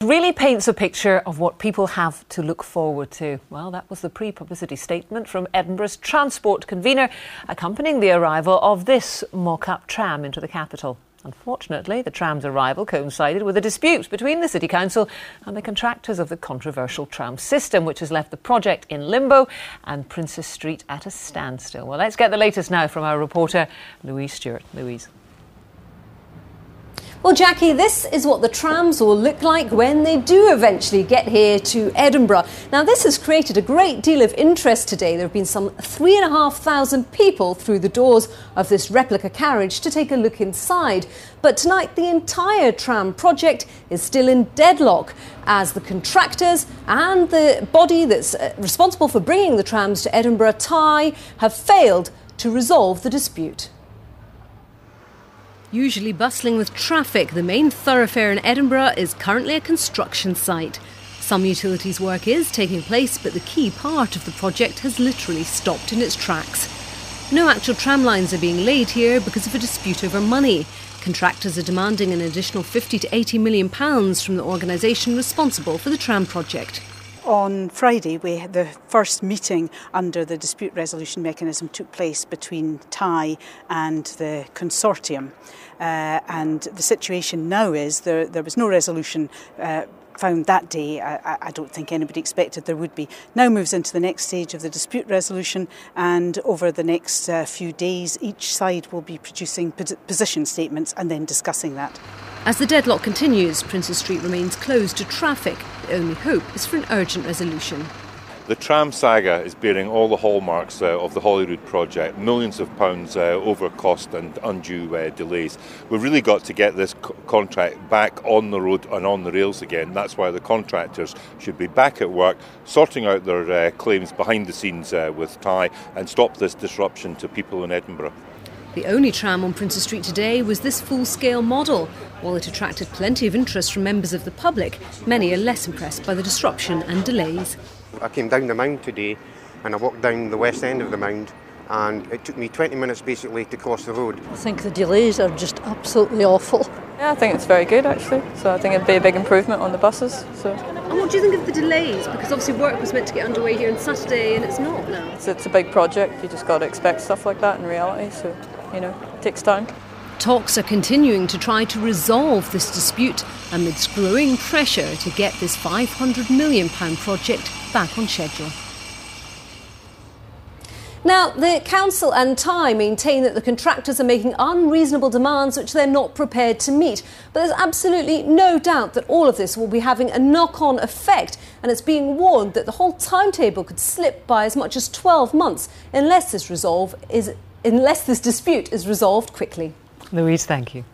really paints a picture of what people have to look forward to. Well, that was the pre-publicity statement from Edinburgh's transport convener accompanying the arrival of this mock-up tram into the capital. Unfortunately, the tram's arrival coincided with a dispute between the City Council and the contractors of the controversial tram system, which has left the project in limbo and Princes Street at a standstill. Well, let's get the latest now from our reporter, Louise Stewart. Louise. Well, Jackie, this is what the trams will look like when they do eventually get here to Edinburgh. Now, this has created a great deal of interest today. There have been some 3,500 people through the doors of this replica carriage to take a look inside. But tonight, the entire tram project is still in deadlock as the contractors and the body that's responsible for bringing the trams to Edinburgh, TIE, have failed to resolve the dispute. Usually bustling with traffic, the main thoroughfare in Edinburgh is currently a construction site. Some utilities work is taking place, but the key part of the project has literally stopped in its tracks. No actual tram lines are being laid here because of a dispute over money. Contractors are demanding an additional £50 to £80 million from the organisation responsible for the tram project. On Friday, the first meeting under the dispute resolution mechanism took place between TIE and the consortium. And the situation now is there was no resolution found that day. I don't think anybody expected there would be. Now moves into the next stage of the dispute resolution, and over the next few days each side will be producing position statements and then discussing that. As the deadlock continues, Princes Street remains closed to traffic. The only hope is for an urgent resolution. The tram saga is bearing all the hallmarks of the Holyrood project, millions of pounds over cost and undue delays. We've really got to get this contract back on the road and on the rails again. That's why the contractors should be back at work, sorting out their claims behind the scenes with TIE and stop this disruption to people in Edinburgh. The only tram on Princes Street today was this full-scale model. While it attracted plenty of interest from members of the public, many are less impressed by the disruption and delays. I came down the mound today and I walked down the west end of the mound, and it took me 20 minutes basically to cross the road. I think the delays are just absolutely awful. Yeah, I think it's very good actually, so I think it'd be a big improvement on the buses. And what do you think of the delays? Because obviously work was meant to get underway here on Saturday and it's not now. It's a big project, you just got to expect stuff like that in reality, so it takes time. Talks are continuing to try to resolve this dispute amidst growing pressure to get this £500 million project back on schedule. Now, the council and TIE maintain that the contractors are making unreasonable demands which they're not prepared to meet. But there's absolutely no doubt that all of this will be having a knock-on effect, and it's being warned that the whole timetable could slip by as much as 12 months unless this dispute is resolved quickly. Louise, thank you.